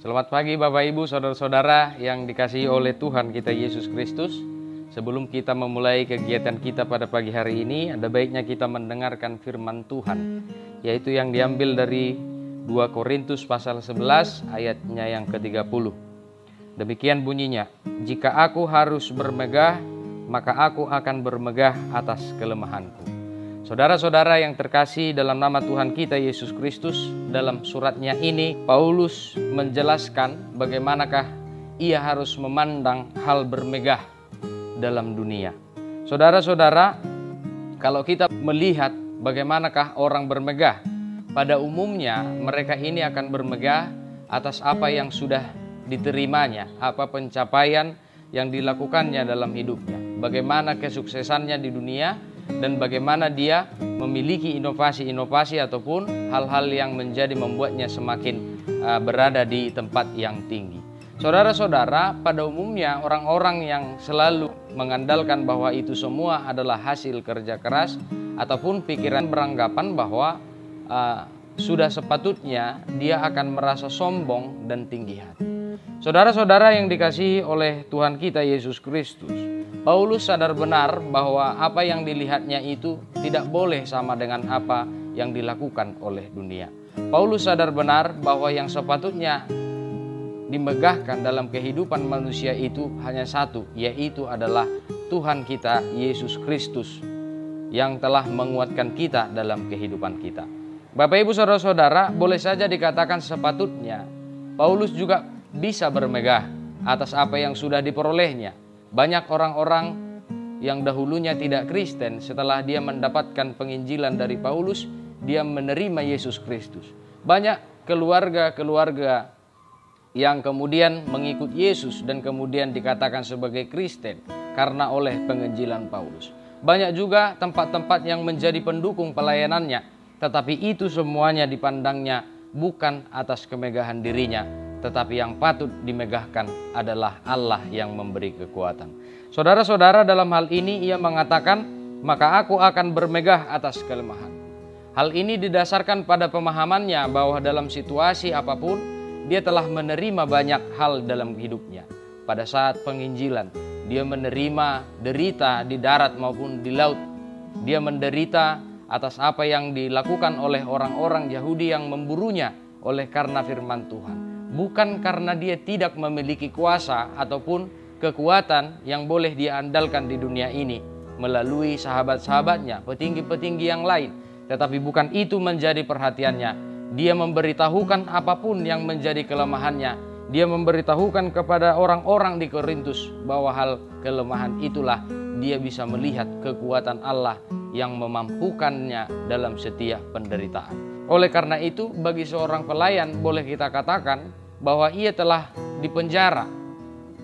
Selamat pagi Bapak Ibu, Saudara-saudara yang dikasihi oleh Tuhan kita Yesus Kristus. Sebelum kita memulai kegiatan kita pada pagi hari ini, ada baiknya kita mendengarkan firman Tuhan, yaitu yang diambil dari 2 Korintus pasal 11 ayatnya yang ke-30. Demikian bunyinya, "Jika aku harus bermegah, maka aku akan bermegah atas kelemahanku." Saudara-saudara yang terkasih dalam nama Tuhan kita Yesus Kristus, dalam suratnya ini Paulus menjelaskan bagaimanakah ia harus memandang hal bermegah dalam dunia. Saudara-saudara, kalau kita melihat bagaimanakah orang bermegah, pada umumnya mereka ini akan bermegah atas apa yang sudah diterimanya, apa pencapaian yang dilakukannya dalam hidupnya, bagaimana kesuksesannya di dunia, dan bagaimana dia memiliki inovasi-inovasi ataupun hal-hal yang membuatnya semakin berada di tempat yang tinggi. Saudara-saudara, pada umumnya orang-orang yang selalu mengandalkan bahwa itu semua adalah hasil kerja keras ataupun pikiran beranggapan bahwa sudah sepatutnya dia akan merasa sombong dan tinggi hati. Saudara-saudara yang dikasihi oleh Tuhan kita Yesus Kristus, Paulus sadar benar bahwa apa yang dilihatnya itu tidak boleh sama dengan apa yang dilakukan oleh dunia. Paulus sadar benar bahwa yang sepatutnya dimegahkan dalam kehidupan manusia itu hanya satu, yaitu adalah Tuhan kita Yesus Kristus yang telah menguatkan kita dalam kehidupan kita. Bapak Ibu Saudara-saudara, boleh saja dikatakan sepatutnya Paulus juga bisa bermegah atas apa yang sudah diperolehnya. Banyak orang-orang yang dahulunya tidak Kristen, setelah dia mendapatkan penginjilan dari Paulus, dia menerima Yesus Kristus. Banyak keluarga-keluarga yang kemudian mengikut Yesus dan kemudian dikatakan sebagai Kristen karena oleh penginjilan Paulus. Banyak juga tempat-tempat yang menjadi pendukung pelayanannya, tetapi itu semuanya dipandangnya bukan atas kemegahan dirinya, tetapi yang patut dimegahkan adalah Allah yang memberi kekuatan. Saudara-saudara, dalam hal ini ia mengatakan, "Maka aku akan bermegah atas kelemahan." Hal ini didasarkan pada pemahamannya bahwa dalam situasi apapun dia telah menerima banyak hal dalam hidupnya. Pada saat penginjilan, dia menerima derita di darat maupun di laut. Dia menderita atas apa yang dilakukan oleh orang-orang Yahudi yang memburunya oleh karena firman Tuhan. Bukan karena dia tidak memiliki kuasa ataupun kekuatan yang boleh dia andalkan di dunia ini melalui sahabat-sahabatnya, petinggi-petinggi yang lain. Tetapi bukan itu menjadi perhatiannya. Dia memberitahukan apapun yang menjadi kelemahannya. Dia memberitahukan kepada orang-orang di Korintus bahwa hal kelemahan itulah dia bisa melihat kekuatan Allah yang memampukannya dalam setiap penderitaan. Oleh karena itu, bagi seorang pelayan boleh kita katakan bahwa ia telah dipenjara.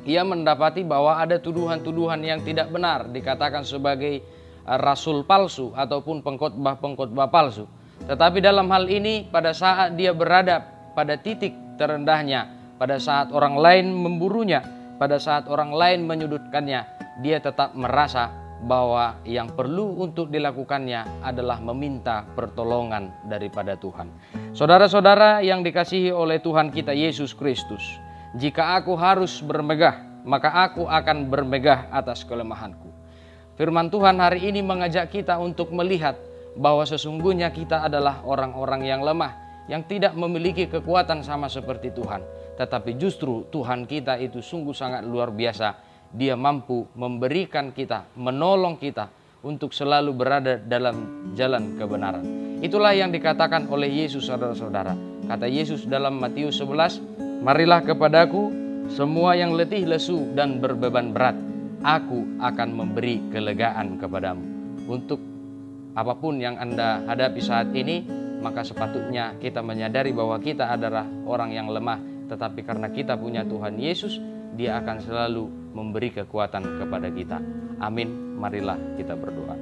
Ia mendapati bahwa ada tuduhan-tuduhan yang tidak benar, dikatakan sebagai rasul palsu ataupun pengkhotbah-pengkhotbah palsu. Tetapi dalam hal ini, pada saat dia berada pada titik terendahnya, pada saat orang lain memburunya, pada saat orang lain menyudutkannya, dia tetap merasa bahwa yang perlu untuk dilakukannya adalah meminta pertolongan daripada Tuhan. Saudara-saudara yang dikasihi oleh Tuhan kita Yesus Kristus, jika aku harus bermegah, maka aku akan bermegah atas kelemahanku. Firman Tuhan hari ini mengajak kita untuk melihat bahwa sesungguhnya kita adalah orang-orang yang lemah, yang tidak memiliki kekuatan sama seperti Tuhan. Tetapi justru Tuhan kita itu sungguh sangat luar biasa. Dia mampu memberikan kita, menolong kita untuk selalu berada dalam jalan kebenaran. Itulah yang dikatakan oleh Yesus, saudara-saudara. Kata Yesus dalam Matius 11, "Marilah kepadaku semua yang letih lesu dan berbeban berat, aku akan memberi kelegaan kepadamu." Untuk apapun yang Anda hadapi saat ini, maka sepatutnya kita menyadari bahwa kita adalah orang yang lemah. Tetapi karena kita punya Tuhan Yesus, Dia akan selalu memberi kekuatan kepada kita. Amin. Marilah kita berdoa.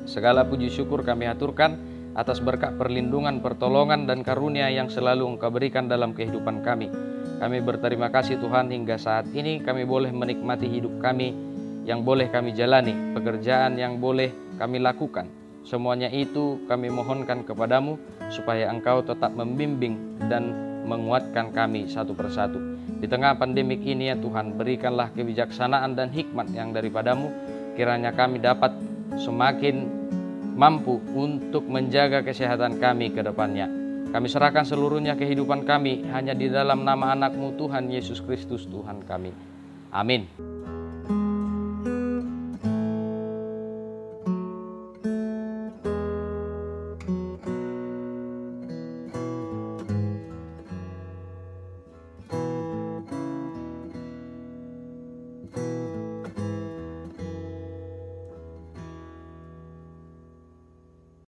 Segala puji syukur kami aturkan atas berkat perlindungan, pertolongan, dan karunia yang selalu Engkau berikan dalam kehidupan kami. Kami berterima kasih Tuhan, hingga saat ini kami boleh menikmati hidup kami yang boleh kami jalani, pekerjaan yang boleh kami lakukan. Semuanya itu kami mohonkan kepadamu supaya Engkau tetap membimbing dan menguatkan kami satu persatu. Di tengah pandemik ini ya Tuhan, berikanlah kebijaksanaan dan hikmat yang daripadamu, kiranya kami dapat semakin mampu untuk menjaga kesehatan kami ke depannya. Kami serahkan seluruhnya kehidupan kami hanya di dalam nama anak-Mu Tuhan Yesus Kristus Tuhan kami. Amin.